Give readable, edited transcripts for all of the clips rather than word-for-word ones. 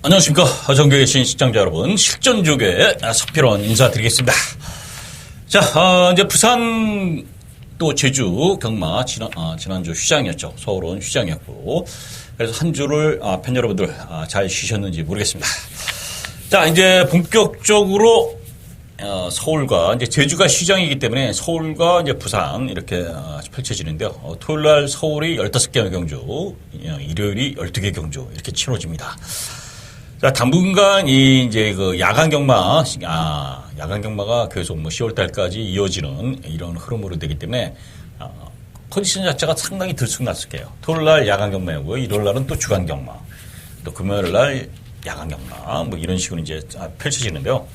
안녕하십니까. 전국에 계신 시청자 여러분, 실전조교의 석필원 인사드리겠습니다. 자, 이제 부산 또 제주 경마 지난주 휴장이었죠. 서울은 휴장이었고, 그래서 한 주를 팬 여러분들 잘 쉬셨는지 모르겠습니다. 자, 이제 본격적으로 서울과 이제 제주가 휴장이기 때문에 서울과 이제 부산 이렇게 펼쳐지는데요. 토요일 날 서울이 15개 경주, 일요일이 12개 경주 이렇게 치러집니다. 자, 당분간 이제 그 야간 경마가 계속 10월 달까지 이어지는 이런 흐름으로 되기 때문에 컨디션 자체가 상당히 들쑥날쑥해요. 토요일 날 야간 경마이고요. 일요일 날은 또 주간 경마, 또 금요일 날 야간 경마, 이런 식으로 이제 펼쳐지는데요.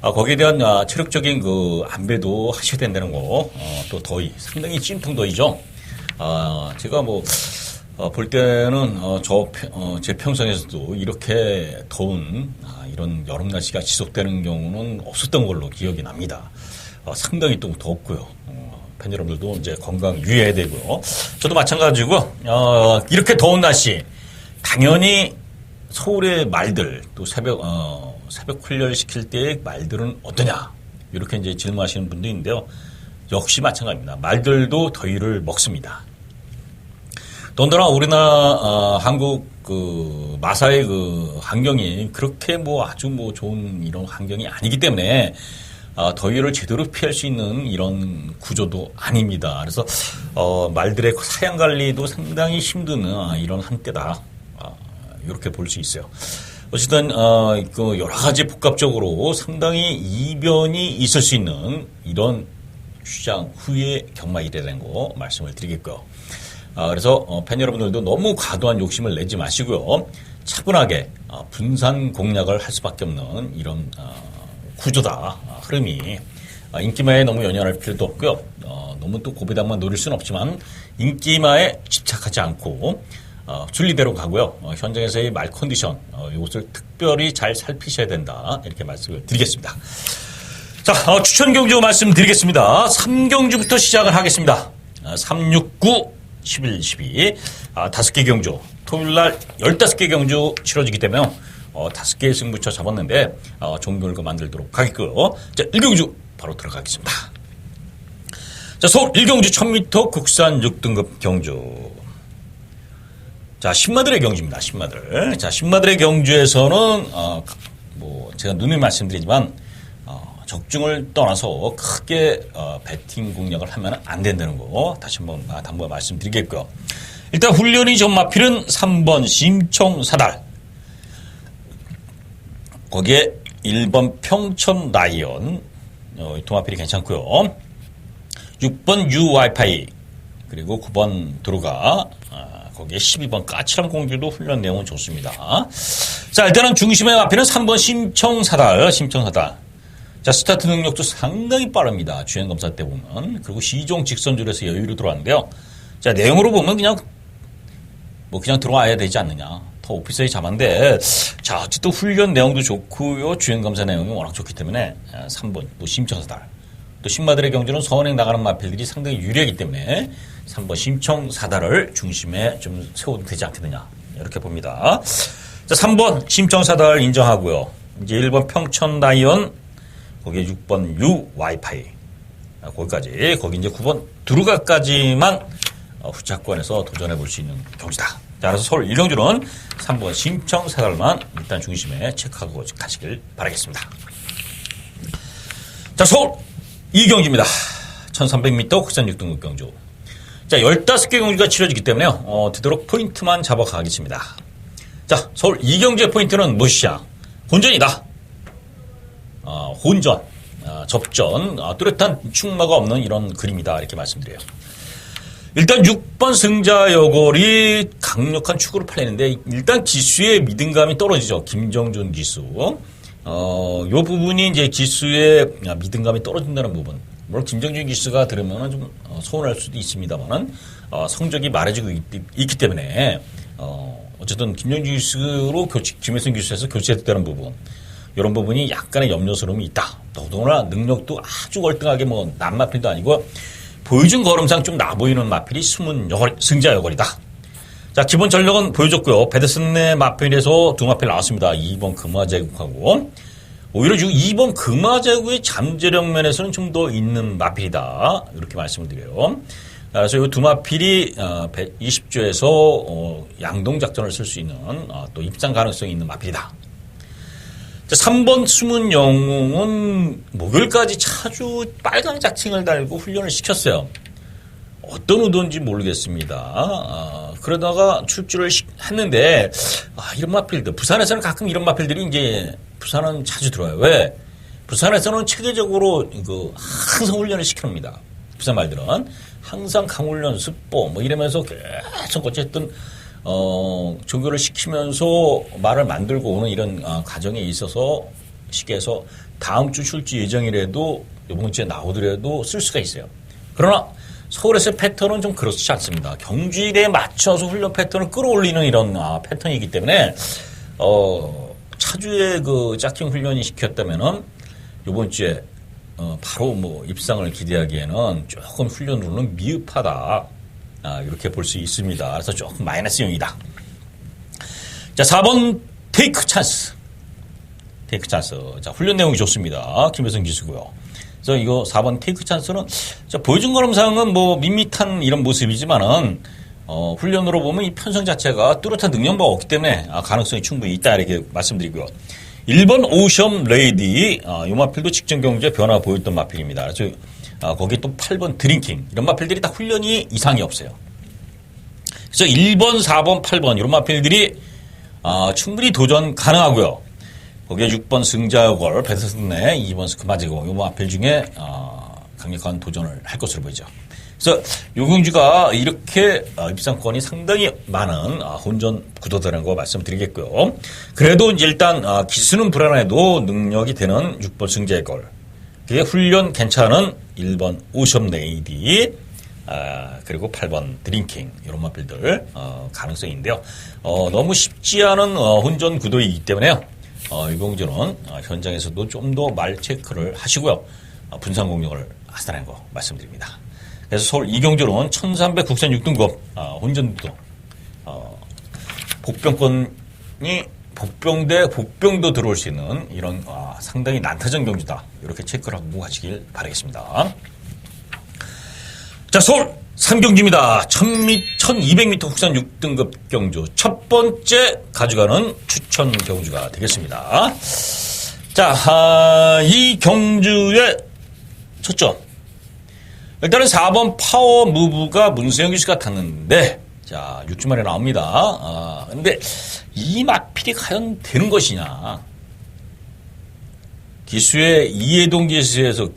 거기에 대한 체력적인 그 안배도 하셔야 된다는 거, 또 더위, 상당히 찜통 더위죠. 제가 볼 때는 제 평생에서도 이렇게 더운 이런 여름 날씨가 지속되는 경우는 없었던 걸로 기억이 납니다. 상당히 또 덥고요. 팬 여러분들도 이제 건강 유의해야 되고요. 저도 마찬가지고 이렇게 더운 날씨 당연히 서울의 말들 또 새벽 훈련 시킬 때의 말들은 어떠냐 이렇게 이제 질문하시는 분도 있는데요. 역시 마찬가지입니다. 말들도 더위를 먹습니다. 더군다나 우리나라 한국 그 마사의 그 환경이 그렇게 아주 좋은 이런 환경이 아니기 때문에 더위를 제대로 피할 수 있는 이런 구조도 아닙니다. 그래서 말들의 사양 관리도 상당히 힘든 이런 한때다. 이렇게 볼 수 있어요. 어쨌든 그 여러 가지 복합적으로 상당히 이변이 있을 수 있는 이런 휴장 후의 경마일이라는 거 말씀을 드리겠고요. 그래서 팬 여러분들도 너무 과도한 욕심을 내지 마시고요. 차분하게 분산 공략을 할 수밖에 없는 이런 구조다. 흐름이. 인기마에 너무 연연할 필요도 없고요. 너무 또 고배당만 노릴 수는 없지만 인기마에 집착하지 않고 순리대로 가고요. 현장에서의 말 컨디션 이것을 특별히 잘 살피셔야 된다. 이렇게 말씀을 드리겠습니다. 자, 추천 경주 말씀드리겠습니다. 3경주부터 시작을 하겠습니다. 3, 6, 9, 11, 12 5개 경주 토요일 날 15개 경주 치러지기 때문에 5개의 승부처 잡았는데 좋은 결과 만들도록 하겠고요. 자, 1경주 바로 들어가겠습니다. 자, 서울 1경주 1000m 국산 6등급 경주. 자, 신마들의 경주입니다. 신마들. 자, 신마들의 경주에서는 제가 누누이 말씀드리지만 적중을 떠나서 크게 배팅 공략을 하면 안 된다는 거 다시 한번 당부가 말씀드리겠고요. 일단 훈련이 전 마필은 3번 심청사달, 거기에 1번 평천 라이언, 도마필이 괜찮고요. 6번 유와이파이, 그리고 9번 드루가, 거기에 12번 까칠한 공주도 훈련 내용은 좋습니다. 자, 일단은 중심의 마필은 3번 심청사달. 자, 스타트 능력도 상당히 빠릅니다. 주행검사 때 보면. 그리고 시종 직선줄에서 여유로 들어왔는데요. 자, 내용으로 보면 그냥 들어와야 되지 않느냐. 더 오피스에 잡았는데, 자, 어쨌든 훈련 내용도 좋고요. 주행검사 내용이 워낙 좋기 때문에 3번, 또 심청사달. 또 신마들의 경주는 서원행 나가는 마필들이 상당히 유리하기 때문에 3번 심청사달을 중심에 좀 세워도 되지 않겠느냐. 이렇게 봅니다. 자, 3번 심청사달 인정하고요. 이제 1번 평천라이언, 거기에 6번 유와이파이, 거기까지, 거기 이제 9번 두루가까지만 후차권에서 도전해 볼 수 있는 경주다. 자, 그래서 서울 1경주는 3번 심청사달만 일단 중심에 체크하고 가시길 바라겠습니다. 자, 서울 2경주입니다. 1300m 국산 6등급 경주. 자, 15개 경주가 치러지기 때문에요. 되도록 포인트만 잡아가겠습니다. 자, 서울 2경주의 포인트는 무엇이냐? 혼전이다. 혼전, 접전, 뚜렷한 충마가 없는 이런 그림이다. 이렇게 말씀드려요. 일단 6번 승자 여걸이 강력한 축으로 팔리는데 일단 기수의 믿음감이 떨어지죠. 김정준 기수. 요 부분이 이제 기수의 믿음감이 떨어진다는 부분. 물론 김정준 기수가 들으면 좀 서운할 수도 있습니다만은 성적이 말해주고 있기 때문에 어쨌든 김정준 기수로 김혜승 기수에서 교체됐다는 부분. 이런 부분이 약간의 염려스러움이 있다. 더더구나 능력도 아주 월등하게 난 마필도 아니고 보여준 걸음상 좀 나보이는 마필이 숨은 승자 여걸이다. 자, 기본 전력은 보여줬고요. 베데스네 마필에서 두 마필 나왔습니다. 2번 금화제국하고. 오히려 지금 2번 금화제국의 잠재력 면에서는 좀 더 있는 마필이다. 이렇게 말씀을 드려요. 그래서 이 두 마필이 120조에서 양동작전을 쓸 수 있는 또 입상 가능성이 있는 마필이다. 자, 3번 숨은 영웅은 목요일까지 차주 빨간 자칭을 달고 훈련을 시켰어요. 어떤 의도인지 모르겠습니다. 그러다가 출주를 했는데, 이런 마필들, 부산에서는 가끔 이런 마필들이 이제, 부산은 자주 들어와요. 왜? 부산에서는 체계적으로 항상 훈련을 시켜놓습니다. 부산 말들은. 항상 강훈련, 습보, 뭐 이러면서 계속 어쨌든, 조교를 시키면서 말을 만들고 오는 이런 과정에 있어서 시계에서 다음 주 출주 예정이라도 이번 주에 나오더라도 쓸 수가 있어요. 그러나 서울에서의 패턴은 좀 그렇지 않습니다. 경주일에 맞춰서 훈련 패턴을 끌어올리는 이런 패턴이기 때문에 차주의 그 짝킹 훈련이 시켰다면은 이번 주에 바로 뭐 입상을 기대하기에는 조금 훈련으로는 미흡하다. 이렇게 볼 수 있습니다. 그래서 조금 마이너스 영이다. 자, 4번 테이크 찬스. 테이크 찬스. 자, 훈련 내용이 좋습니다. 김효성 기수고요. 그래서 이거 4번 테이크 찬스는 보여준 거람상은 뭐 밋밋한 이런 모습이지만은 훈련으로 보면 이 편성 자체가 뚜렷한 능력바가 없기 때문에 가능성이 충분히 있다 이렇게 말씀드리고요. 1번 오션 레이디 이 마필도 직전 경주에 변화 보였던 마필입니다. 그래서 거기 또 8번 드링킹 이런 마필들이 다 훈련이 이상이 없어요. 그래서 1번, 4번, 8번 이런 마필들이 충분히 도전 가능하고요. 거기에 6번 승자걸, 베데스네, 2번 스크마제고 이 마필 중에 강력한 도전을 할 것으로 보이죠. 그래서 요 경주가 이렇게 입상권이 상당히 많은 혼전 구도다라는 거 말씀드리겠고요. 그래도 이제 일단 기수는 불안해도 능력이 되는 6번 승자걸, 그게 훈련 괜찮은 1번 오션 레이디, 그리고 8번 드링킹 이런 마필들 가능성인데요. 너무 쉽지 않은 혼전 구도이기 때문에요. 이 경주는 현장에서도 좀 더 말 체크를 하시고요. 분산 공격을 하시라는 거 말씀드립니다. 그래서 서울 이경주는 1300 국산 6등급 혼전도 복병권이 복병 대 복병도 들어올 수 있는 이런 상당히 난타전 경주다. 이렇게 체크를 하고 가시길 바라겠습니다. 자, 서울 3경주입니다. 1200m 국산 6등급 경주 첫 번째 가져가는 추천 경주가 되겠습니다. 자, 이 경주의 초점. 일단은 4번 파워 무브가 문수영 기수가 탔는데, 자, 6주 만에 나옵니다. 근데 이 마필이 과연 되는 것이냐. 기수의 이해동 기수에서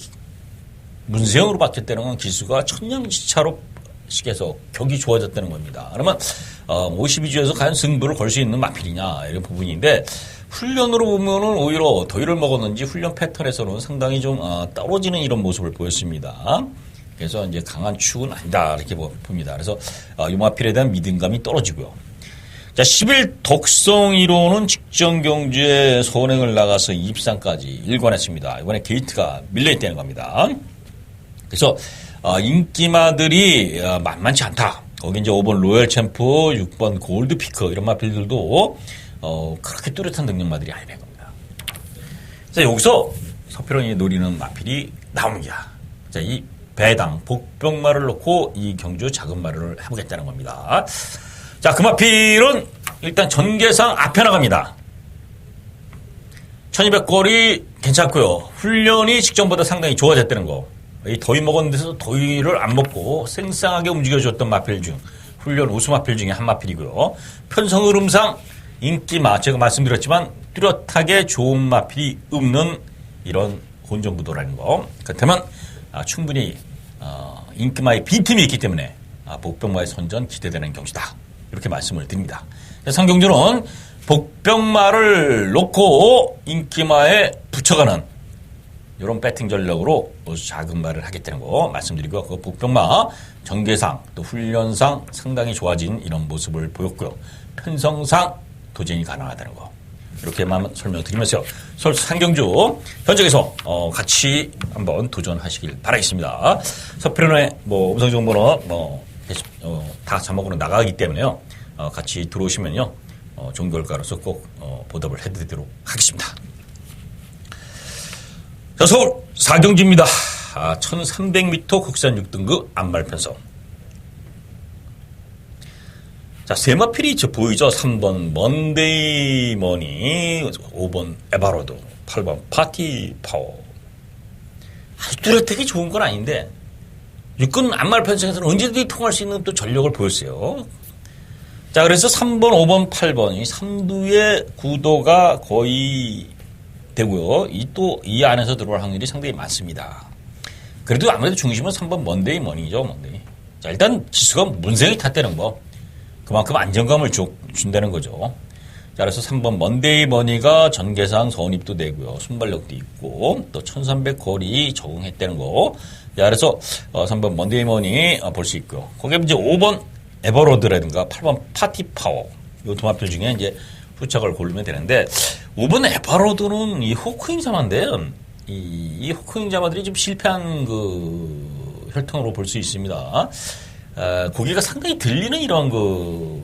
문세영으로 바뀌었다는 건 기수가 천냥지차로 식에서 격이 좋아졌다는 겁니다. 그러면 52주에서 과연 승부를 걸 수 있는 마필이냐 이런 부분인데 훈련으로 보면은 오히려 더위를 먹었는지 훈련 패턴에서는 상당히 좀 떨어지는 이런 모습을 보였습니다. 그래서 이제 강한 축은 아니다 이렇게 봅니다. 그래서 이 마필에 대한 믿음감이 떨어지고요. 자, 10일 독성이로는 직전 경주에 선행을 나가서 입상까지 일관했습니다. 이번에 게이트가 밀려있다는 겁니다. 그래서 인기마들이 만만치 않다. 거기 이제 5번 로열 챔프, 6번 골드피크 이런 마필들도 그렇게 뚜렷한 능력마들이 아니된 겁니다. 자, 여기서 서필원이 노리는 마필이 나옵니다. 자, 이 배당 복병마를 놓고 이 경주 작은 마를 해보겠다는 겁니다. 자, 그 마필은 일단 전개상 앞에 나갑니다. 1200거리 괜찮고요. 훈련이 직전보다 상당히 좋아졌다는 거. 이 더위 먹은 데서 더위를 안 먹고 생생하게 움직여줬던 마필 중 훈련 우수 마필 중에 한 마필이고요. 편성 흐름상 인기마 제가 말씀드렸지만 뚜렷하게 좋은 마필이 없는 이런 혼전구도라는 거. 그렇다면 충분히 인기마의 빈틈이 있기 때문에 복병마의 선전 기대되는 경주다. 이렇게 말씀을 드립니다. 상경주는 복병마를 놓고 인기마에 붙여가는 이런 배팅 전략으로 작은 말을 하겠다는 거 말씀드리고, 그 복병마 전개상 또 훈련상 상당히 좋아진 이런 모습을 보였고요. 편성상 도전이 가능하다는 거 이렇게만 설명드리면서 서울 상경주 현장에서 같이 한번 도전하시길 바라겠습니다. 서필원의 음성 정보는 다 자막으로 나가기 때문에요. 같이 들어오시면요. 좋은 결과로서 꼭 보답을 해드리도록 하겠습니다. 자, 서울 사경지입니다. 1300m 국산 6등급 안말편성. 자, 세 마필이 보이죠? 3번 먼데이 머니, 5번 에바로드, 8번 파티 파워. 아주 뚜렷하게 좋은 건 아닌데, 육군 안말편성에서는 언제든지 통할 수 있는 또 전력을 보였어요. 자, 그래서 3번, 5번, 8번, 이 3두의 구도가 거의 되고요. 이 안에서 들어올 확률이 상당히 많습니다. 그래도 아무래도 중심은 3번 먼데이 머니죠, 먼데이. 자, 일단 지수가 문생이 탔다는 거. 그만큼 안정감을 준다는 거죠. 자, 그래서 3번 먼데이 머니가 전개상 선입도 되고요. 순발력도 있고, 또 1300 거리 적응했다는 거. 자, 그래서 3번 먼데이 머니 볼 수 있고요. 거기에 이제 5번 에버로드라든가 8번 파티 파워. 이 두 마필 중에 이제 후착을 고르면 되는데, 5번 에버로드는 이 호크인 자마인데, 이 호크인 자마들이 좀 실패한 혈통으로 볼 수 있습니다. 고기가 상당히 들리는 이런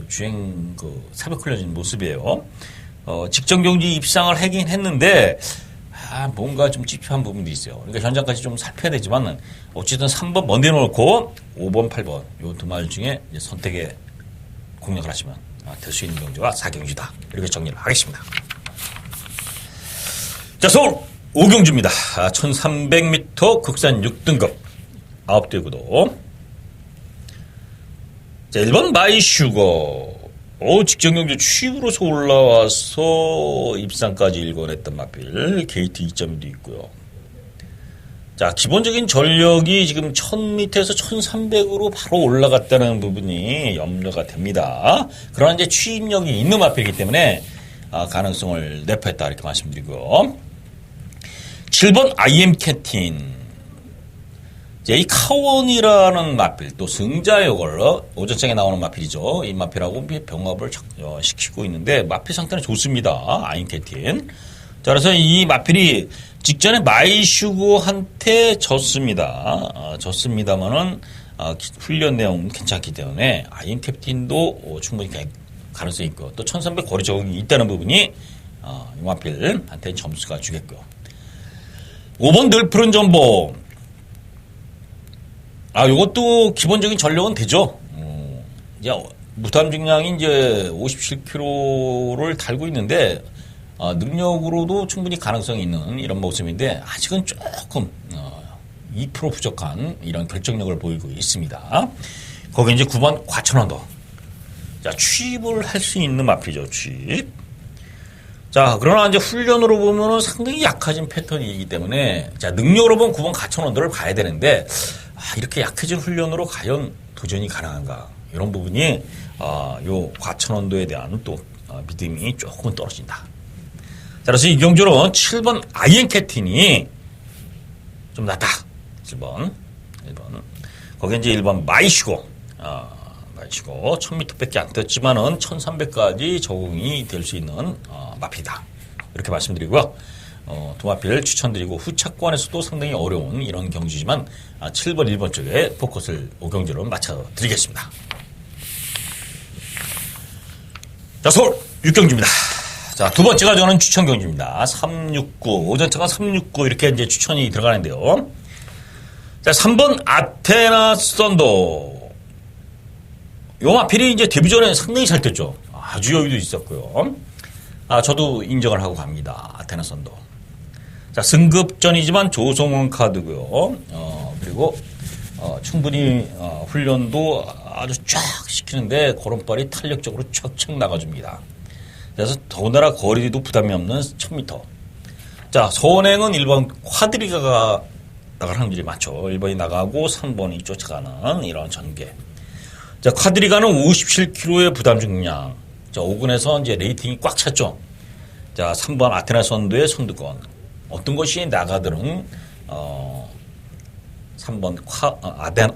주행 사격 훈련진 모습이에요. 직전 경기 입상을 하긴 했는데, 뭔가 좀 찝찝한 부분도 있어요. 그러니까 현장까지 좀 살펴야 되지만, 어쨌든 3번 먼데 놓고 5번, 8번, 요 두 말 중에 선택에 공략을 하시면 될 수 있는 경주가 사경주다. 이렇게 정리를 하겠습니다. 자, 서울 오경주입니다. 1300m 국산 6등급 9대 구도. 자, 1번 마이슈거. 직전 경주 취입으로서 올라와서 입상까지 일궈냈던 마필. 게이트 2.2도 있고요. 자, 기본적인 전력이 지금 1000m에서 1300으로 바로 올라갔다는 부분이 염려가 됩니다. 그러나 이제 취입력이 있는 마필이기 때문에 가능성을 내포했다 이렇게 말씀드리고요. 7번 IM 캔틴. 이 카원이라는 마필, 또 승자역을 오전장에 나오는 마필이죠. 이 마필하고 병합을 시키고 있는데 마필 상태는 좋습니다. IM 캔틴. 자, 그래서 이 마필이 직전에 마이슈고한테 졌습니다. 졌습니다만은 훈련 내용은 괜찮기 때문에 IM 캡틴도 충분히 가능성이 있고 또 1300 거리 적응이 있다는 부분이 이 마필한테 점수가 주겠고요. 5번 늘 푸른 전보. 요것도 기본적인 전력은 되죠. 이제 무탐 중량이 이제 57kg를 달고 있는데 능력으로도 충분히 가능성이 있는 이런 모습인데 아직은 조금 2% 부족한 이런 결정력을 보이고 있습니다. 거기 이제 9번 과천원도. 자, 취입을 할 수 있는 마필이죠, 취입. 자, 그러나 이제 훈련으로 보면은 상당히 약해진 패턴이기 때문에 자, 능력으로 보면 9번 과천원도를 봐야 되는데 이렇게 약해진 훈련으로 과연 도전이 가능한가? 이런 부분이 요 과천원도에 대한 또 믿음이 조금은 떨어진다. 자, 그래서 이 경주는 7번 아이엔 캡틴이 좀 낫다. 1번. 거기 이제 1번 마이슈고. 마이슈고 1000m밖에 안 뛰었지만은 1300까지 적응이 될 수 있는 마필이다. 이렇게 말씀드리고요. 두 마필을 추천드리고 후차권에서도 상당히 어려운 이런 경주지만 7번, 1번 쪽에 포커스를 5경주로 맞춰드리겠습니다. 자, 서울 6경주입니다. 자, 두 번째가 저는 추천 경주입니다. 369. 오전차가 369 이렇게 이제 추천이 들어가는데요. 자, 3번 아테나 썬더. 요 마필이 이제 데뷔 전에 상당히 잘 뛰었죠. 아주 여유도 있었고요. 저도 인정을 하고 갑니다. 아테나 썬더. 자, 승급전이지만 조성원 카드고요. 그리고 충분히 훈련도 아주 쫙 시키는데 걸음발이 탄력적으로 척척 나가줍니다. 그래서 더군다나 거리도 부담이 없는 1000m. 자, 선행은 1번 쿼드리가가 나갈 확률이 많죠. 1번이 나가고 3번이 쫓아가는 이런 전개. 자, 쿼드리가는 57kg의 부담 중량. 자, 5군에서 이제 레이팅이 꽉 찼죠. 자, 3번 아테나 선두의 선두권. 어떤 것이 나가들은 3번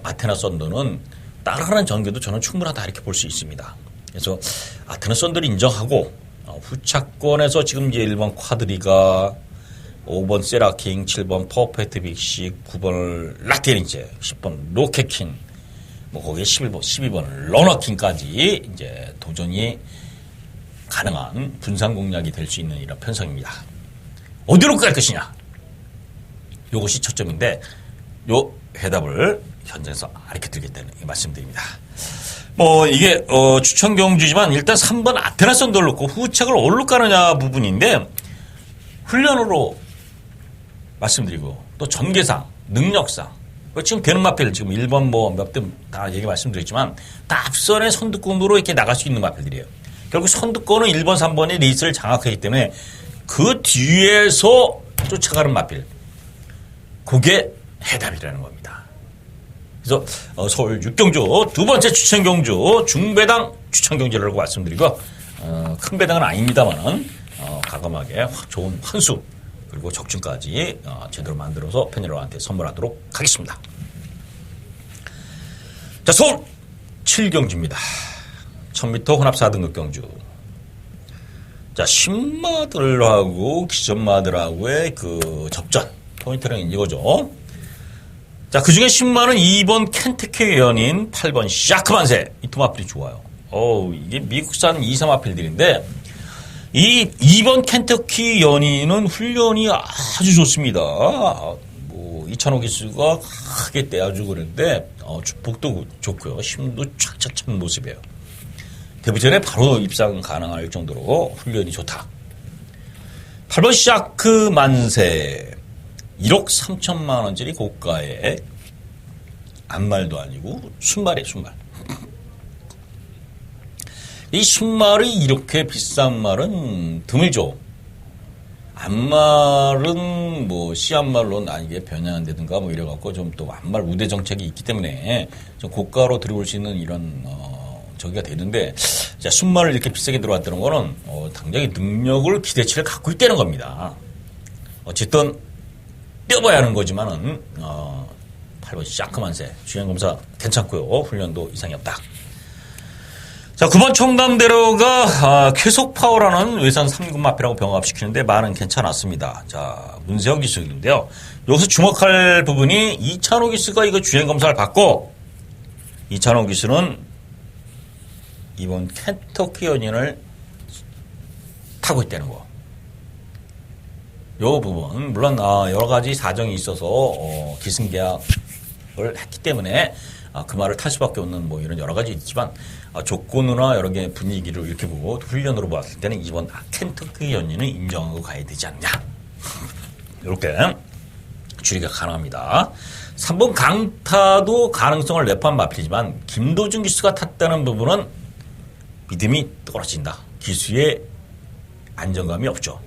아테나 선두는 따라가는 전개도 저는 충분하다 이렇게 볼 수 있습니다. 그래서 아테나 선두를 인정하고 후차권에서 지금 이제 1번 쿼드리가, 5번 세라킹, 7번 퍼펙트 빅식, 9번 라테린제, 10번 로켓킹, 뭐 거기에 12번 러너킹까지 이제 도전이 가능한 분산 공략이 될 수 있는 이런 편성입니다. 어디로 갈 것이냐? 이것이 초점인데 요 해답을 현장에서 알려드리겠다는 말씀드립니다. 뭐 이게 추천 경주지만 일단 3번 아테나 선도를 놓고 후책을 어디로 가느냐 부분인데 훈련으로 말씀드리고 또 전개상 능력상 지금 되는 마필 지금 1번 뭐 몇 대 다 얘기 말씀드렸지만 다 앞선의 선두권으로 이렇게 나갈 수 있는 마필들이에요. 결국 선두권은 1번 3번의 레이스를 장악하기 때문에 그 뒤에서 쫓아가는 마필 그게 해답이라는 겁니다. 그래서 서울 6경주 두 번째 추천 경주 중배당 추천 경주라고 말씀드리고 큰 배당은 아닙니다만은 가감하게 좋은 환수 그리고 적중까지 제대로 만들어서 팬 여러분한테 선물하도록 하겠습니다. 자, 서울 7경주입니다. 1000m 혼합 4등급 경주. 자, 신마들하고 기존마들하고의 그 접전 포인트는 이거죠. 자, 그 중에 10만은 2번 켄터키 연인 8번 샤크만세. 이 두 마필이 좋아요. 이게 미국산 2, 3마필들인데, 이 2번 켄터키 연인은 훈련이 아주 좋습니다. 뭐, 이찬호 기수가 크게 떼어주고 그랬는데, 축복도 좋고요. 힘도 촥촥 찬 모습이에요. 데뷔전에 바로 입상 가능할 정도로 훈련이 좋다. 8번 샤크만세. 1억 3천만 원짜리 고가의 암말도 아니고 순말이에요, 순말. 이 순말이 이렇게 비싼 말은 드물죠. 암말은 뭐 씨암말로 이게 변형한다든가 뭐 이래갖고 좀 또 암말 우대 정책이 있기 때문에 좀 고가로 들어올 수 있는 이런 저기가 되는데, 자, 순말을 이렇게 비싸게 들어왔다는 거는 당장의 능력을 기대치를 갖고 있다는 겁니다. 어쨌든 뛰어봐야 하는 거지만은 8번 샤크만세 주행검사 괜찮고요. 훈련도 이상이 없다. 자, 9번 청담대로가 쾌속 파워라는 외산 3급 마필하고 병합시키는데 말은 괜찮았습니다. 자, 문세영 기수인데요. 여기서 주목할 부분이 이찬호 기수가 이거 주행검사를 받고 이찬호 기수는 이번 켄터키 연인을 타고 있다는 거. 요 부분, 물론 여러 가지 사정이 있어서 기승계약을 했기 때문에 그 말을 탈 수밖에 없는 뭐 이런 여러 가지 있지만 조건이나 여러 개 분위기를 이렇게 보고 훈련으로 봤을 때는 이번 켄터키 연인은 인정하고 가야 되지 않냐. 이렇게 추리가 가능합니다. 3번 강타도 가능성을 내포한 마필이지만 김도준 기수가 탔다는 부분은 믿음이 떨어진다. 기수의 안정감이 없죠.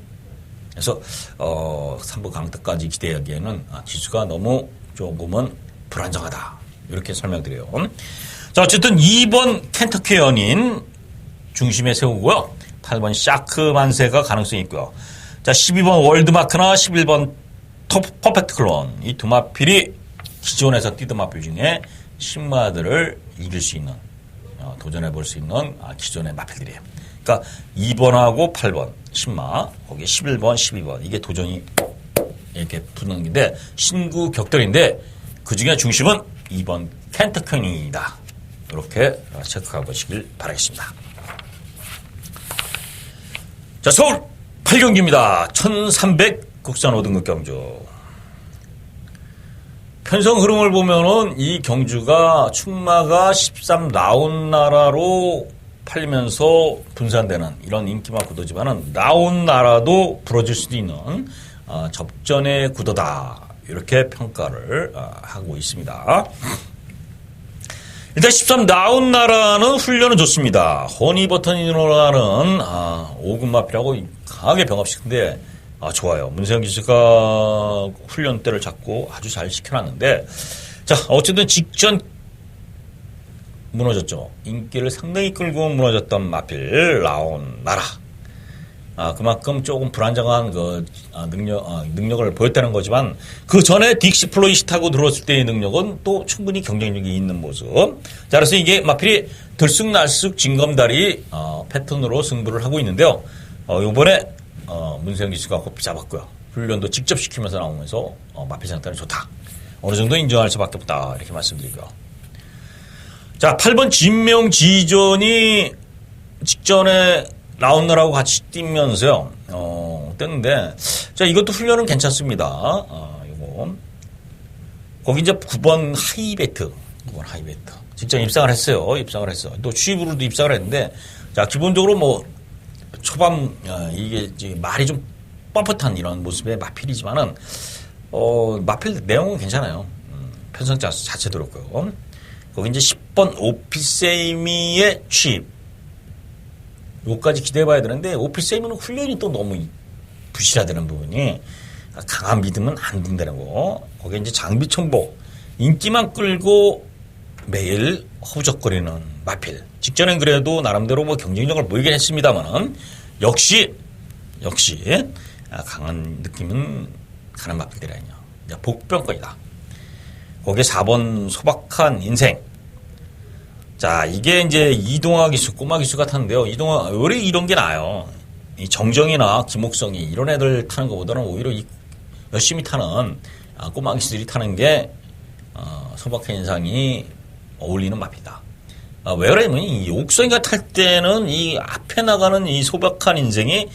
그래서 3번 강타까지 기대하기에는 기수가 너무 조금은 불안정하다. 이렇게 설명드려요. 자, 어쨌든 2번 켄터키 연인 중심에 세우고요. 8번 샤크만세가 가능성이 있고요. 자, 12번 월드마크나 11번 퍼펙트 클론. 이 두 마필이 기존에서 뛰던 마필 중에 신마들을 이길 수 있는, 도전해 볼 수 있는 기존의 마필들이에요. 그러니까 2번하고 8번 신마, 거기에 11번, 12번 이게 도전이 이렇게 붙는 건데 신구 격돌인데 그 중에 중심은 2번 켄터키입니다. 이렇게 체크하고 보시길 바라겠습니다. 자, 서울 8경기입니다. 1300 국산 5등급 경주. 편성 흐름을 보면은 이 경주가 충마가 13 나온 나라로 팔리면서 분산되는 이런 인기만 구도지만은 나온 나라도 부러질 수도 있는 접전의 구도다. 이렇게 평가를 하고 있습니다. 일단 13 나온 나라는 훈련은 좋습니다. 허니버튼이라는 5급 마필하고 강하게 병합시키는데 좋아요. 문세영 기수가 훈련 때를 잡고 아주 잘 시켜놨는데, 자, 어쨌든 직전 무너졌죠. 인기를 상당히 끌고 무너졌던 마필 나온 나라. 그만큼 조금 불안정한 능력을 보였다는 거지만 그 전에 딕시 플로이시 타고 들어왔을 때의 능력은 또 충분히 경쟁력이 있는 모습. 자, 그래서 이게 마필이 들쑥날쑥 징검다리 패턴으로 승부를 하고 있는데요. 요번에 문세영 기수가 호피 잡았고요. 훈련도 직접 시키면서 나오면서 마필 상태는 좋다. 어느 정도 인정할 수밖에 없다. 이렇게 말씀드리고요. 자, 8번 진명지전이 직전에 라운너라고 같이 뛰면서요, 떴는데, 자, 이것도 훈련은 괜찮습니다. 이거. 거기 이제 9번 하이베트. 9번 하이베트. 직전 입상을 했어요. 입상을 했어. 또 취입으로도 입상을 했는데, 자, 기본적으로 뭐, 초반, 이게 말이 좀 뻣뻣한 이런 모습의 마필이지만은, 마필 내용은 괜찮아요. 편성 자체도 그렇고요. 거기 이제 10번 오피세미의 취입. 요까지 기대해봐야 되는데, 오피세미는 훈련이 또 너무 부실하다는 부분이, 강한 믿음은 안 된다는 거. 거기에 이제 장비천복. 인기만 끌고 매일 허우적거리는 마필. 직전엔 그래도 나름대로 뭐 경쟁력을 보이긴 했습니다만은, 역시, 강한 느낌은 가는 마필들이 아니야. 복병권이다. 거기에 4번 소박한 인생. 자, 이게 이제 이동화 기수, 꼬마 기수 같았는데요. 왜 이런 게 나아요? 이 정정이나 김옥성이 이런 애들 타는 것보다는 오히려 열심히 타는 꼬마 기수들이 타는 게 소박한 인상이 어울리는 마필이다. 왜 그러냐면 이 옥성이가 탈 때는 이 앞에 나가는 이 소박한 인생이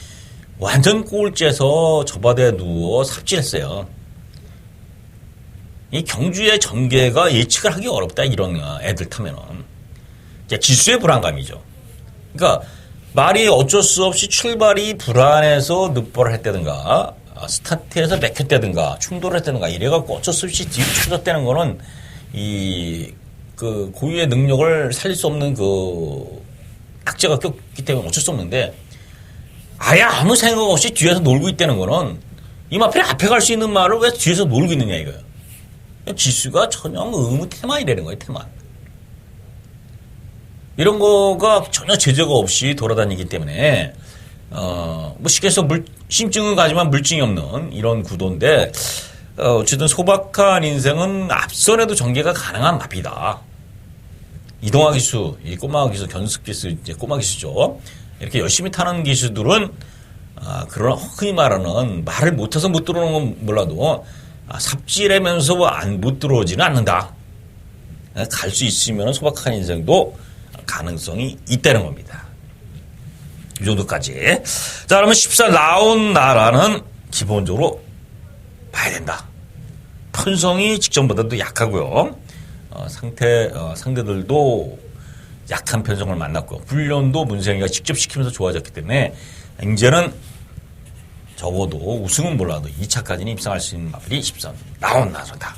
완전 꼴찌에서 저바다에 누워 삽질했어요. 이 경주의 전개가 예측을 하기 어렵다, 이런 애들 타면은. 기수의 불안감이죠. 그러니까 말이 어쩔 수 없이 출발이 불안해서 늑보를 했다든가, 스타트에서 맥혔다든가, 충돌을 했다든가, 이래갖고 어쩔 수 없이 뒤로 쳐졌다는 거는 그 고유의 능력을 살릴 수 없는 그 악재가 꼈기 때문에 어쩔 수 없는데, 아예 아무 생각 없이 뒤에서 놀고 있다는 거는 이 마필이 앞에 갈 수 있는 말을 왜 뒤에서 놀고 있느냐, 이거예요. 지수가 전혀 의무 태만이라는 거예요, 태만. 이런 거가 전혀 제재가 없이 돌아다니기 때문에, 뭐 쉽게 해서 심증은 가지만 물증이 없는 이런 구도인데, 어쨌든 소박한 인생은 앞선에도 전개가 가능한 마피다. 이동화 기수, 이 꼬마 기수, 견습 기수, 이제 꼬마 기수죠. 이렇게 열심히 타는 기수들은, 그런 흔히 말하는 말을 못해서 못 들어오는 건 몰라도, 삽질하면서 못 들어오지는 않는다. 갈 수 있으면 소박한 인생도 가능성이 있다는 겁니다. 이 정도까지. 자, 그러면 14라운나라는 기본적으로 봐야 된다. 편성이 직전보다도 약하고요. 상대들도 약한 편성을 만났고, 훈련도 문세영이가 직접 시키면서 좋아졌기 때문에, 이제는 적어도 우승은 몰라도 2차까지는 입상할 수 있는 마필이 14라운나다.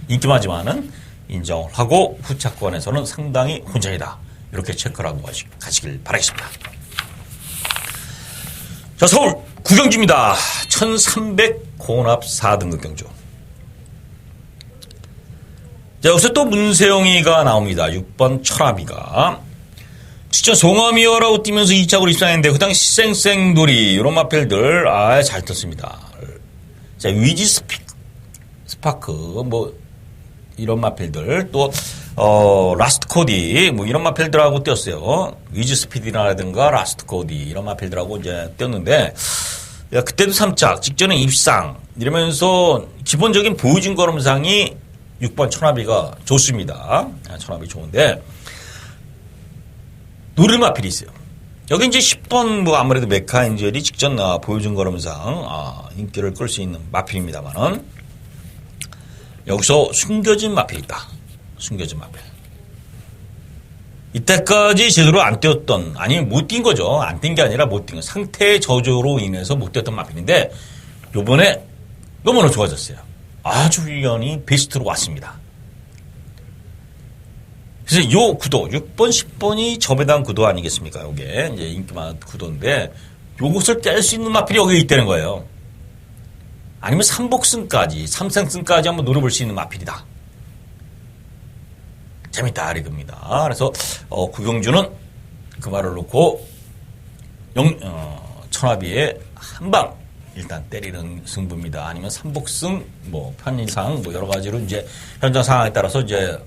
인기마지만은 인정을 하고, 후차권에서는 상당히 혼전이다. 이렇게 체크를 하고 가시길 바라겠습니다. 자, 서울 구경주입니다. 1300 공합 4등급 경주. 자, 여기서 또 문세영이가 나옵니다. 6번 철아비가. 직전 송아미어라고 뛰면서 2착으로 입상했는데, 그 당시 쌩쌩돌이, 이런 마필들, 잘 떴습니다. 자, 위지 스파크, 뭐, 이런 마필들, 또, 라스트 코디, 뭐, 이런 마필들하고 뛰었어요. 위즈 스피드라든가, 라스트 코디, 이런 마필들하고 이제 뛰었는데, 그때도 3착, 직전에 입상, 이러면서 기본적인 보여준 걸음상이 6번 천하비가 좋습니다. 천하비 좋은데, 노를 마필이 있어요. 여기 이제 10번, 뭐, 아무래도 메카인젤이 직전 보여준 걸음상, 인기를 끌 수 있는 마필입니다만은, 여기서 숨겨진 마필이 있다. 숨겨진 마필. 이때까지 제대로 안 뛰었던, 아니면 못 뛴 거죠. 안 뛴 게 아니라 못 뛴 거. 상태의 저조로 인해서 못 뛰었던 마필인데, 요번에 너무나 좋아졌어요. 아주 훈련이 베스트로 왔습니다. 그래서 요 구도, 6번, 10번이 저배당 구도 아니겠습니까? 요게 이제 인기만 구도인데, 요것을 뗄 수 있는 마필이 여기 있다는 거예요. 아니면 3복승까지, 3승승까지 한번 노려볼 수 있는 마필이다. 재밌다, 이겁니다. 그래서, 구경주는 그 말을 놓고, 천하비의 한방, 일단 때리는 승부입니다. 아니면 3복승, 뭐, 편의상, 뭐, 여러 가지로 이제, 현장 상황에 따라서 이제,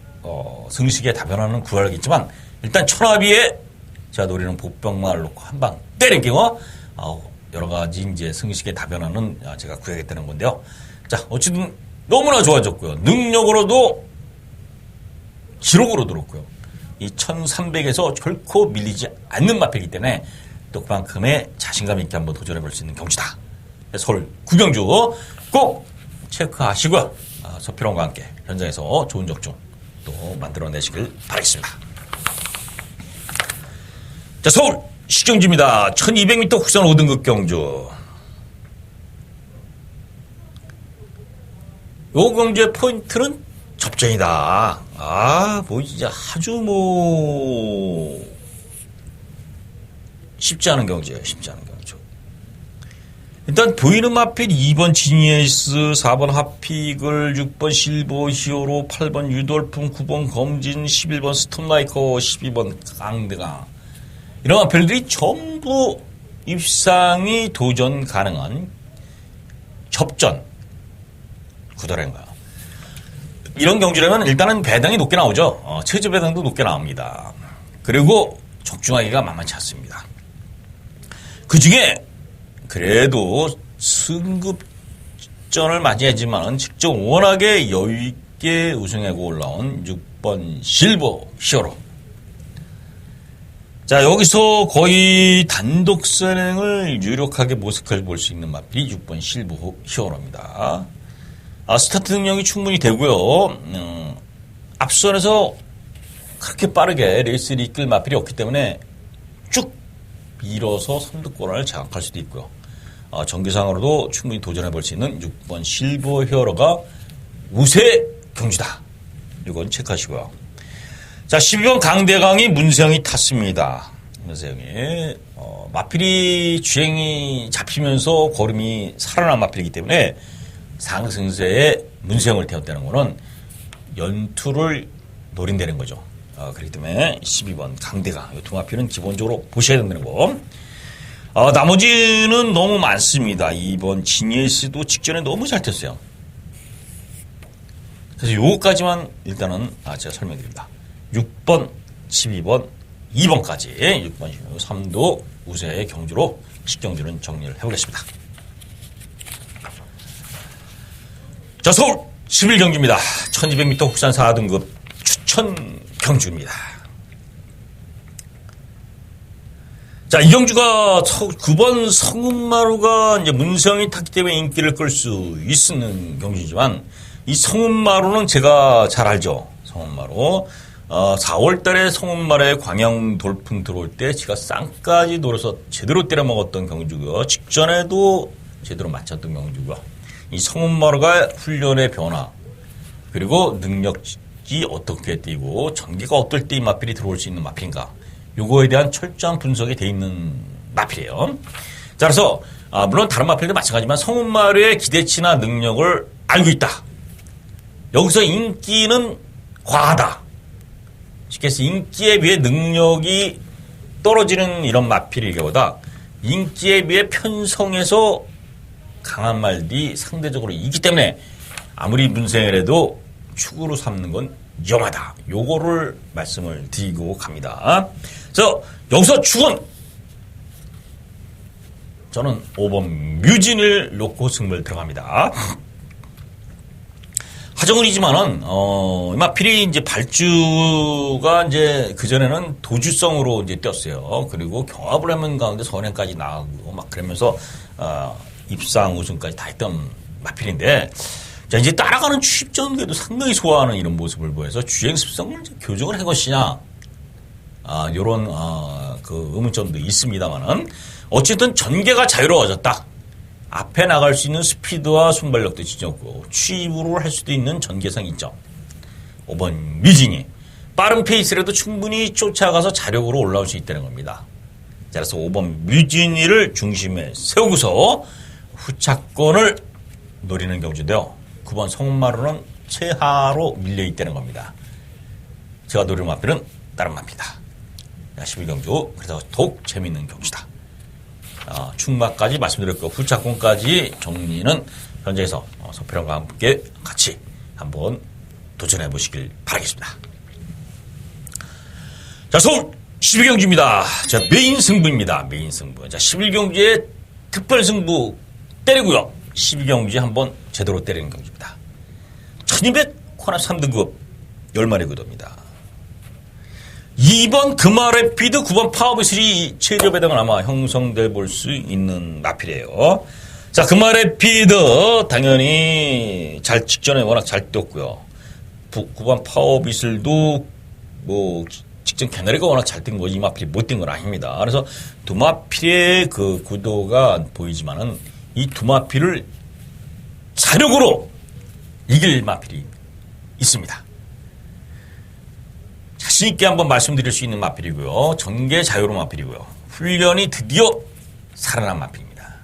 승식에 다변화는 구하겠지만, 일단 천하비의, 제가 노리는 복병만을 놓고 한방 때린 경우, 여러 가지 이제 승식의 다변화는 제가 구해야겠다는 건데요. 자, 어쨌든 너무나 좋아졌고요. 능력으로도 기록으로 들었고요. 이 1300에서 결코 밀리지 않는 마필이기 때문에 또 그만큼의 자신감 있게 한번 도전해 볼 수 있는 경주다. 서울 구경주 꼭 체크하시고요. 서필원과 함께 현장에서 좋은 적중 또 만들어내시길 바라겠습니다. 자, 서울 시경주입니다. 1200m 국산 5등급 경주. 요 경주의 포인트는 접전이다. 진짜 아주 쉽지 않은 경주예요. 쉽지 않은 경주. 일단 보이는 마필 2번 지니에이스, 4번 핫픽을, 6번 실버 히어로, 8번 유돌품, 9번 검진, 11번 스톰라이커, 12번 강대강. 이런 마필들이 전부 입상이 도전 가능한 접전 구도라는 거야. 이런 경주라면 일단은 배당이 높게 나오죠. 최저 배당도 높게 나옵니다. 그리고 적중하기가 만만치 않습니다. 그 중에 그래도 승급전을 맞이하지만 직접 워낙에 여유있게 우승하고 올라온 6번 실버 히어로. 자, 여기서 거의 단독 선행을 유력하게 모색해 볼 수 있는 마필이 6번 실버 히어로입니다. 스타트 능력이 충분히 되고요. 앞선에서 그렇게 빠르게 레이스를 이끌 마필이 없기 때문에 쭉 밀어서 선두권을 장악할 수도 있고요. 정기상으로도 충분히 도전해 볼 수 있는 6번 실버 히어로가 우세 경주다. 이건 체크하시고요. 자, 12번 강대강이 문세영이 탔습니다. 문세영이 마필이 주행이 잡히면서 걸음이 살아난 마필이기 때문에 상승세에 문세영을 태웠다는 거는 연투를 노린다는 거죠. 그렇기 때문에 12번 강대강 이 두 마필은 기본적으로 보셔야 된다는 거. 나머지는 너무 많습니다. 2번 지니에이스도 직전에 너무 잘 탔어요. 그래서 요거까지만 일단은 제가 설명드립니다. 6번, 12번, 2번까지 6번, 12번, 3도 우세의 경주로 식경주는 정리를 해보겠습니다. 자, 서울 11경주입니다. 1200m 국산 4등급 추천 경주입니다. 자, 이 경주가 9번 성운마루가 이제 문세영이 탔기 때문에 인기를 끌 수 있는 경주지만 이 성운마루는 제가 잘 알죠. 성운마루. 4월 달에 성운마루에 광양 돌풍 들어올 때 제가 쌍까지 노려서 제대로 때려 먹었던 경주고요. 직전에도 제대로 맞췄던 경주고요. 이 성운마루가 훈련의 변화 그리고 능력이 어떻게 뛰고 전개가 어떨 때 이 마필이 들어올 수 있는 마필인가 요거에 대한 철저한 분석이 돼 있는 마필이에요. 자, 그래서 물론 다른 마필도 마찬가지지만 성운마루의 기대치나 능력을 알고 있다. 여기서 인기는 과하다. 쉽게 해서 인기에 비해 능력이 떨어지는 이런 마필이기보다 인기에 비해 편성해서 강한 말들이 상대적으로 이기 때문에 아무리 문세영을 해도 축으로 삼는 건 위험하다. 요거를 말씀을 드리고 갑니다. 그래서 여기서 축은 저는 5번 뮤진을 놓고 승부를 들어갑니다. 하정은이지만은 마필이 이제 발주가 이제 그전에는 도주성으로 이제 뛰었어요. 그리고 경합을 하면 가운데 선행까지 나가고 막 그러면서 입상 우승까지 다 했던 마필인데, 자, 이제 따라가는 취입전에도 상당히 소화하는 이런 모습을 보여서 주행 습성을 이제 교정을 한 것이냐, 요런, 그 의문점도 있습니다만은, 어쨌든 전개가 자유로워졌다. 앞에 나갈 수 있는 스피드와 순발력도 지녔고, 취입으로 할 수도 있는 전개성 있죠. 5번 미진이. 빠른 페이스라도 충분히 쫓아가서 자력으로 올라올 수 있다는 겁니다. 자, 그래서 5번 뮤진이를 중심에 세우고서 후차권을 노리는 경주인데요. 9번 성운마루는 최하로 밀려있다는 겁니다. 제가 노리는 마필은 다른 마필이다. 11경주, 그래서 더욱 재미있는 경주다. 충마까지 말씀드렸고 후차권까지 정리는 현장에서 서필원과 함께 같이 한번 도전해 보시길 바라겠습니다. 자, 서울 11경주입니다. 자, 메인 승부입니다. 메인 승부. 자, 11경주의 특별 승부 때리고요. 12경주에 한번 제대로 때리는 경주입니다. 1200 코너 3등급 10마리 구도입니다. 2번 금화래피드, 9번 파워비슬이 최저 배당은 아마 형성될 볼 수 있는 마필이에요. 자, 금화래피드 당연히 잘 직전에 워낙 잘 뛰었고요. 9번 파워비슬도 뭐 직전 개나리가 워낙 잘 뛴 거지 이 마필이 못 뛴 건 아닙니다. 그래서 두 마필의 그 구도가 보이지만은 이 두 마필을 사력으로 이길 마필이 있습니다. 자신 있게 한번 말씀드릴 수 있는 마필이고요. 전개 자유로 마필이고요. 훈련이 드디어 살아난 마필입니다.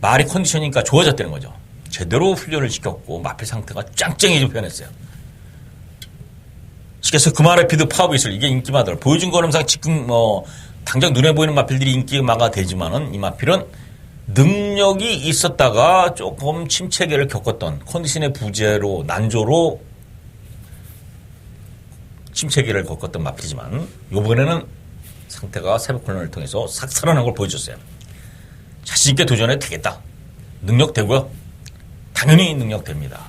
말이 컨디셔니까 좋아졌다는 거죠. 제대로 훈련을 시켰고 마필 상태가 짱짱해지고 변했어요. 그래서 금화래피드 파워비슬 이게 인기마들 보여준 거름상 지금 당장 눈에 보이는 마필들이 인기가 되지만은 이 마필은 능력이 있었다가 조금 침체기를 겪었던 컨디션의 부재로 난조로 침체기를 겪었던 마필이지만 이번에는 상태가 새벽 훈련을 통해서 싹 살아난 걸 보여줬어요. 자신있게 도전해도 되겠다. 능력되고요. 당연히 능력됩니다.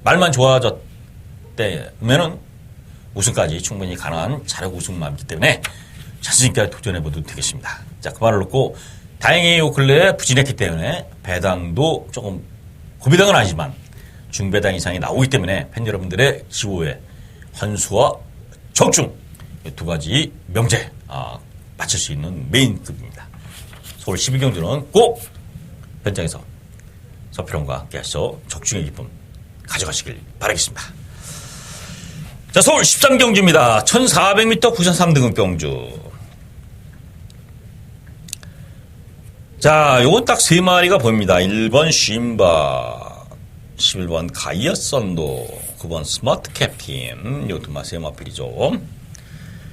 말만 좋아졌다면은 우승까지 충분히 가능한 자력 우승마이기 때문에 자신있게 도전해봐도 되겠습니다. 자, 그 말을 놓고 다행히 요 근래에 부진했기 때문에 배당도 조금 고배당은 아니지만 중배당 이상이 나오기 때문에 팬 여러분들의 지호에 환수와 적중 이 두 가지 명제 맞출 수 있는 메인급입니다. 서울 12경주는 꼭 현장에서 서필원과 함께해서 적중의 기쁨 가져가시길 바라겠습니다. 자, 서울 13경주입니다. 1400m 부산 3등급 경주. 자, 요건 딱 세 마리가 보입니다. 1번 쉼바, 11번 가이아 썬도, 9번 스마트 캡틴. 요 두 마리 세 마필이죠.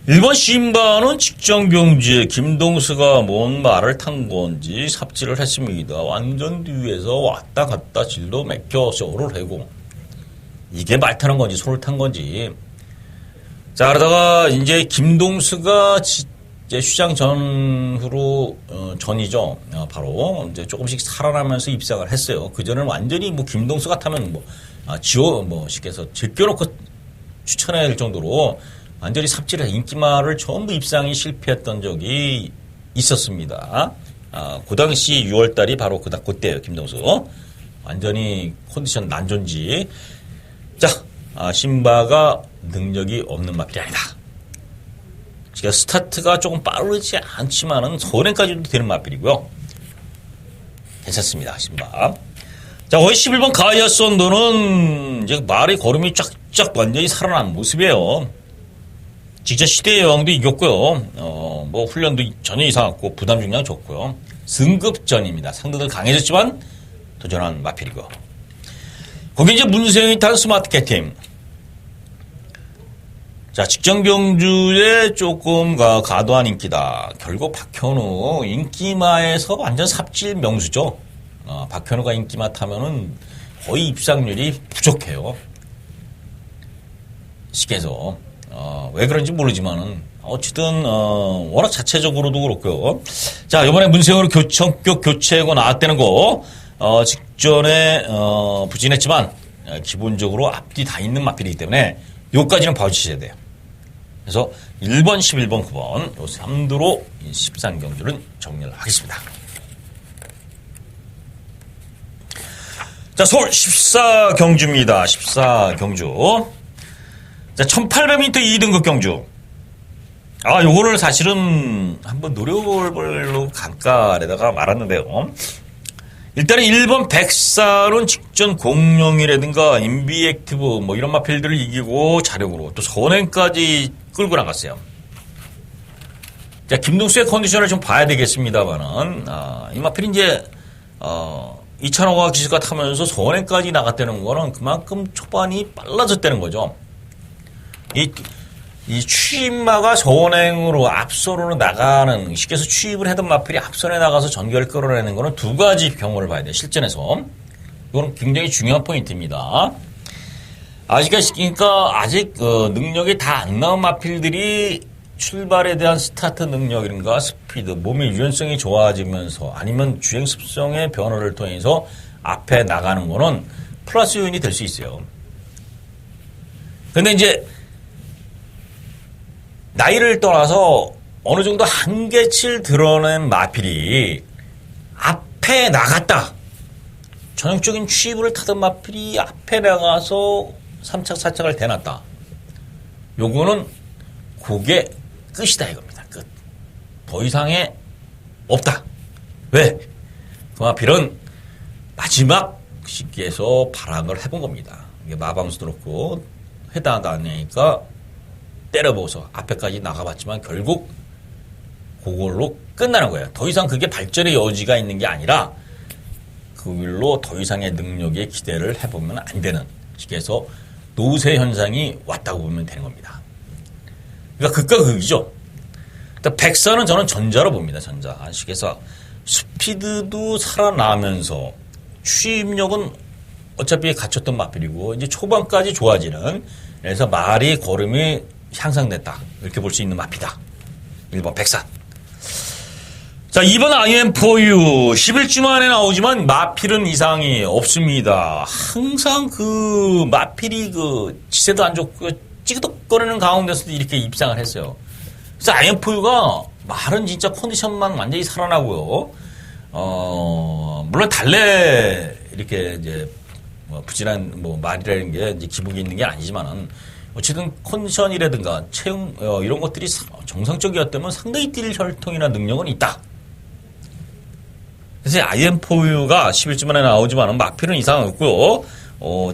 1번 쉼바는 직전 경주에 김동수가 뭔 말을 탄 건지 삽질을 했습니다. 완전 뒤에서 왔다 갔다 질도 맥혀 쇼를 하고. 이게 말 타는 건지 손을 탄 건지. 자, 그러다가 이제 김동수가 이제 휴장 전후로 전이죠. 바로 이제 조금씩 살아나면서 입상을 했어요. 그 전에는 완전히 뭐 김동수 같으면 쉽게 해서 제껴놓고 추천할 정도로 완전히 삽질해서 인기말을 전부 입상이 실패했던 적이 있었습니다. 그 당시 6월달이 바로 그때예요. 김동수 완전히 컨디션 난존지. 자, 신바가 능력이 없는 마필이 아니다. 그러니까 스타트가 조금 빠르지 않지만은 선행까지도 되는 마필이고요. 괜찮습니다, 신바. 자, 거의 11번 가이아 썬도는 이제 말의 걸음이 쫙쫙 완전히 살아난 모습이에요. 직접 시대의 여왕도 이겼고요. 뭐 훈련도 전혀 이상했고 부담 중량 좋고요. 승급전입니다. 상대들 강해졌지만 도전한 마필이고. 거기 이제 문세영이 탄 스마트 캡틴. 자, 직전 경주에 조금 과도한 인기다. 결국 박현우 인기마에서 완전 삽질 명수죠. 박현우가 인기마 타면은 거의 입상률이 부족해요. 쉽게 해서. 왜 그런지 모르지만은, 어쨌든, 워낙 자체적으로도 그렇고요. 자, 이번에 문세영으로 성격 교체하고 나왔다는 거, 직전에, 부진했지만, 기본적으로 앞뒤 다 있는 마필이기 때문에, 요까지는 봐주셔야 돼요. 그래서 1번, 11번, 9번, 요 3두로 13경주는 정리를 하겠습니다. 자, 서울 14경주입니다. 14경주. 자, 1800m 2등급 경주. 요거를 사실은 한번 노려볼로 강가에다가 말았는데요. 일단은 1번 백사론 직전 공룡이라든가 인비액티브 뭐 이런 마필들을 이기고 자력으로 또 선행까지 끌고 나갔어요. 자, 김동수의 컨디션을 좀 봐야 되겠습니다만은, 이 마필이 이제, 이찬호가 기수가 타면서 선행까지 나갔다는 거는 그만큼 초반이 빨라졌다는 거죠. 이 추임마가 선행으로 앞선으로 나가는, 쉽게 해서 추입을 하던 마필이 앞선에 나가서 전결을 끌어내는 거는 두 가지 경우를 봐야 돼요. 실전에서. 이건 굉장히 중요한 포인트입니다. 그러니까 아직 능력이 다 안 나온 마필들이 출발에 대한 스타트 능력이든가 스피드, 몸의 유연성이 좋아지면서 아니면 주행 습성의 변화를 통해서 앞에 나가는 거는 플러스 요인이 될 수 있어요. 근데 이제 나이를 떠나서 어느 정도 한계치를 드러낸 마필이 앞에 나갔다. 전형적인 취부를 타던 마필이 앞에 나가서 3착, 4착을 대놨다. 요거는 그게 끝이다 이겁니다. 끝. 더 이상의 없다. 왜? 그 마필은 마지막 시기에서 발악을 해본 겁니다. 이게 마방수도 그렇고 해당하다니까 때려보고서 앞에까지 나가봤지만 결국 그걸로 끝나는 거예요. 더 이상 그게 발전의 여지가 있는 게 아니라 그 길로 더 이상의 능력에 기대를 해보면 안 되는 식에서 노쇠 현상이 왔다고 보면 되는 겁니다. 그러니까 극과 극이죠. 백사는 저는 전자로 봅니다. 전자. 식에서 스피드도 살아나면서 추임력은 어차피 갖췄던 마필이고 이제 초반까지 좋아지는 그래서 말이 걸음이 향상됐다. 이렇게 볼 수 있는 마피다. 1번 백산. 자, 2번 IM4U 11주 만에 나오지만 마필은 이상이 없습니다. 항상 그 마필이 그 지세도 안 좋고 찌그덕거리는 가운데서도 이렇게 입상을 했어요. 그래서 IM4U가 말은 진짜 컨디션만 완전히 살아나고요. 물론 달래 이렇게 이제 부진한 뭐 말이라는 게 이제 기복이 있는 게 아니지만은 어쨌든 컨디션이라든가 체형 이런 것들이 정상적이었다면 상당히 뛸 혈통이나 능력은 있다. 그래서 IM4U가 11주 만에 나오지만은 마필은 이상 없고요.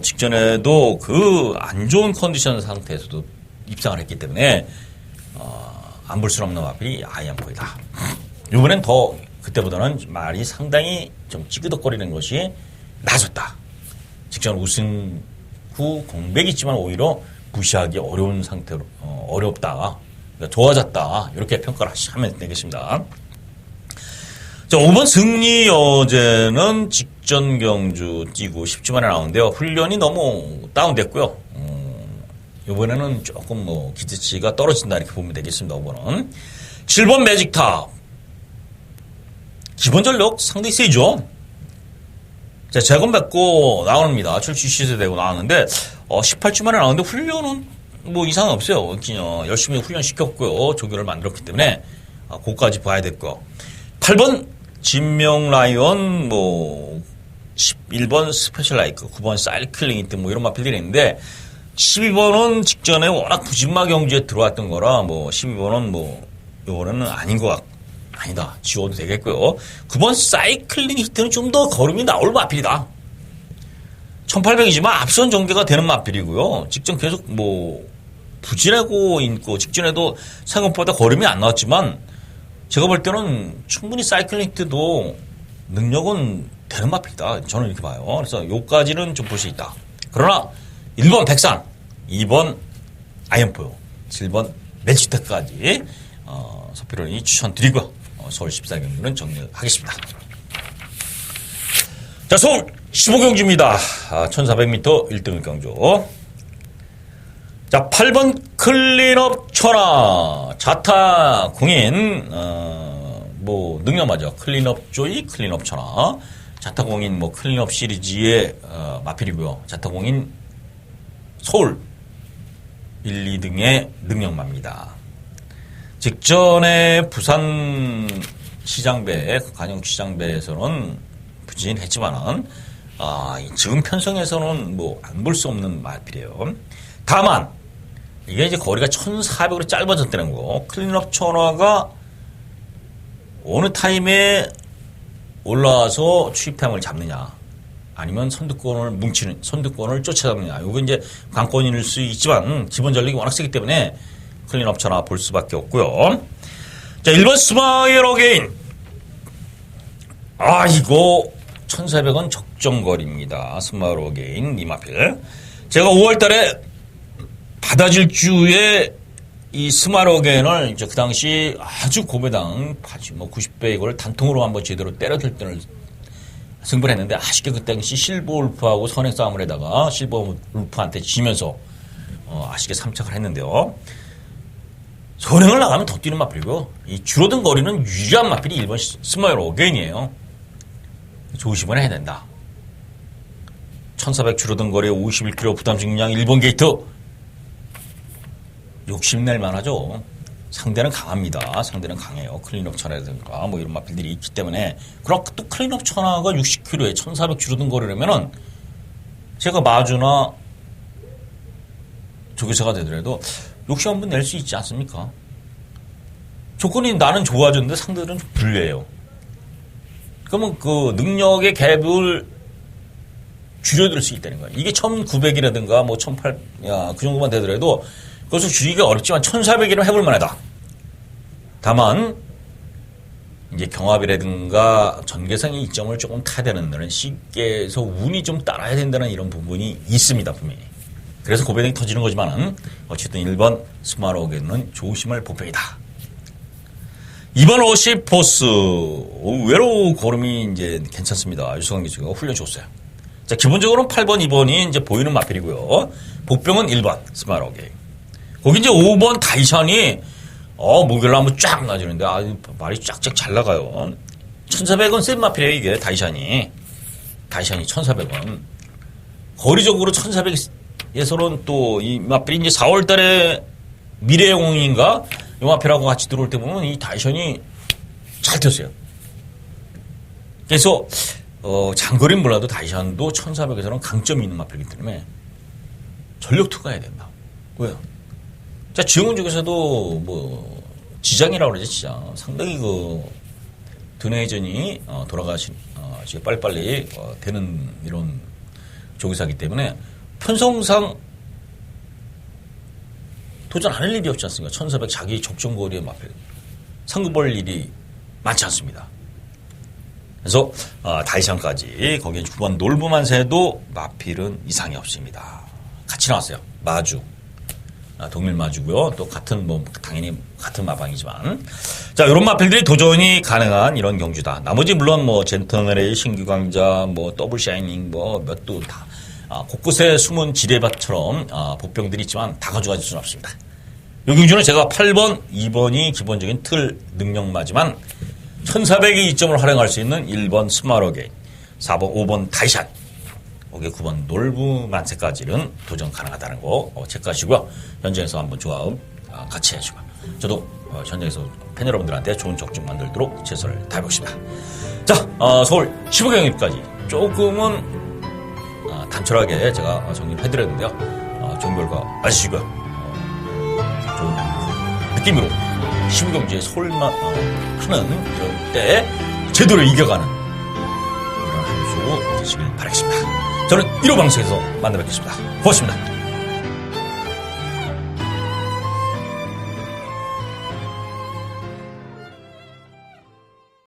직전에도 그 안 좋은 컨디션 상태에서도 입상을 했기 때문에 안 볼 수 없는 마필이 IM4U다. 이번엔 더 그때보다는 말이 상당히 좀 찌그덕거리는 것이 나아졌다. 직전 우승 후 공백이 있지만 오히려 무시하기 어려운 상태로 어렵다. 그러니까 좋아졌다. 이렇게 평가를 하면 되겠습니다. 자, 5번 승리 여제는 직전 경주 뛰고 10주 만에 나오는데요. 훈련이 너무 다운됐고요. 이번에는 조금 뭐 기대치가 떨어진다 이렇게 보면 되겠습니다. 5번은 7번 매직탑 기본 전력 상당히 세죠. 자, 재건 맺고 나옵니다. 출시 시세되고 나왔는데 18주 만에 나오는데 훈련은 뭐 이상은 없어요. 그냥 열심히 훈련 시켰고요. 조교를 만들었기 때문에 그거까지 봐야 됐고 8번 진명 라이언 뭐 11번 스페셜 라이크 9번 사이클링 이트 뭐 이런 마필들이 있는데 12번은 직전에 워낙 부진마 경주에 들어왔던 거라 뭐 12번은 뭐 요거는 아닌 것 같고 아니다. 지워도 되겠고요. 9번 사이클링 히트는 좀 더 걸음이 나올 마필이다. 1800이지만 앞선 전개가 되는 마필이고요. 직전 계속 뭐 부진하고 있고 직전에도 생각보다 걸음이 안 나왔지만 제가 볼 때는 충분히 사이클링 히트도 능력은 되는 마필이다. 저는 이렇게 봐요. 그래서 요까지는 좀 볼 수 있다. 그러나 1번 백산, 2번 IM4U, 7번 매직탑까지 서피론이 추천드리고 서울 14경주는 정리하겠습니다. 자, 서울 15경주입니다. 1400m 1등 경주. 자, 8번 클린업 천하 자타 공인 뭐 능력 맞아. 클린업 조이 클린업 천하 자타 공인 뭐 클린업 시리즈의 마필이고요. 자타 공인 서울 1, 2등의 능력마입니다. 직전에 부산 시장배, 관영 시장배에서는 부진했지만은, 지금 편성에서는 뭐 안 볼 수 없는 마필이에요. 다만, 이게 이제 거리가 1400으로 짧아졌다는 거. 클린업 천화가 어느 타임에 올라와서 추입함을 잡느냐, 아니면 선두권을 쫓아잡느냐. 이거 이제 관건일 수 있지만, 기본 전력이 워낙 세기 때문에, 클린업 천하 볼 수밖에 없고요. 자, 1번 스마일 어게인. 이거 1400원 적정거리입니다. 스마일 어게인 니마필. 제가 5월 달에 바다질 주에 이 스마일 어게인을 그 당시 아주 고배당 뭐 90배 이걸 단통으로 한번 제대로 때려들 때를 승부를 했는데 아쉽게 그 당시 실버 울프하고 선행 싸움을 해다가 실버 울프한테 지면서 아쉽게 3착을 했는데요. 선행을 나가면 더 뛰는 마필이고 이 줄어든 거리는 유리한 마필이 1번 스마일 어게인이에요. 조심을 해야 된다. 1400 줄어든 거리에 51km 부담 중량 1번 게이트 욕심낼 만하죠. 상대는 강합니다. 상대는 강해요. 클린업 천하라든가 뭐 이런 마필들이 있기 때문에. 그럼 또 클린업 천하가 60kg에 1400 줄어든 거라면은 제가 마주나 조교사가 되더라도 욕심 한번 낼 수 있지 않습니까? 조건이 나는 좋아졌는데 상대들은 좀 불리해요. 그러면 그 능력의 갭을 줄여들 수 있다는 거예요. 이게 1900이라든가 뭐 1800, 그 정도만 되더라도 그것을 줄이기가 어렵지만 1400이라면 해볼 만하다. 다만 이제 경합이라든가 전개상의 이점을 조금 타야 되는 데는 쉽게에서 운이 좀 따라야 된다는 이런 부분이 있습니다. 분명히. 그래서 고배당이 터지는 거지만은 어쨌든 1번 스마로게는 조심할 복병이다. 2번 50 포스 의외로 고름이 이제 괜찮습니다. 유성환 기수가 훈련 좋았어요. 자, 기본적으로는 8번, 2번이 이제 보이는 마필이고요. 복병은 1번 스마로게. 거기 이제 5번 다이샨이 목요일 한번 쫙 나지는데 말이 쫙쫙 잘 나가요. 1400원 센 마필이에요. 이게 다이샨이 1400원. 거리적으로 1400에서는 또 이 마필이 이제 4월달에 미래영웅인가 이 마필하고 같이 들어올 때 보면 이 다이샨이 잘 튀었어요. 그래서 장거리는 몰라도 다이샨도 1400에서는 강점이 있는 마필이기 때문에 전력 투과해야 된다. 왜요? 자, 지영훈 쪽에서도 뭐 지장이라고 그러죠, 지장. 상당히 그 두뇌전이 돌아가신 지금 빨리빨리 되는 이런 조기사기 때문에 편성상 도전 안 할 일이 없지 않습니까? 1400 자기 적정거리에 마필 상급 벌 일이 많지 않습니다. 그래서 다이샨까지 거기에 9번 놀부만세도 마필은 이상이 없습니다. 같이 나왔어요. 마주. 동일 마주고요. 또 같은 뭐 당연히 같은 마방이지만 자, 이런 마필들이 도전이 가능한 이런 경주다. 나머지 물론 뭐 젠터널의 신규 강자, 뭐 더블 샤이닝, 뭐 몇 도 다 곳곳에 숨은 지뢰밭처럼 복병들이 있지만 다 가져가질 수는 없습니다. 이 경주는 제가 8번, 2번이 기본적인 틀 능력마지만 1400의 이점을 활용할 수 있는 1번 스마로게, 4번, 5번 다이샨, 거기에 9번 놀부만세까지는 도전 가능하다는 거 체크하시고요. 현장에서 한번 조합 같이 해주고 저도 현장에서 팬 여러분들한테 좋은 적중 만들도록 최선을 다해보겠습니다. 자, 서울 15경기까지 조금은 단촐하게 제가 정리를 해드렸는데요. 좋은 결과 맞으시고요. 좋은 느낌으로 15경기에 서울만 하는 이런 때 제도를 이겨가는 이런 한 주 되시길 바라겠습니다. 저는 1호 방송에서 만나 뵙겠습니다. 고맙습니다.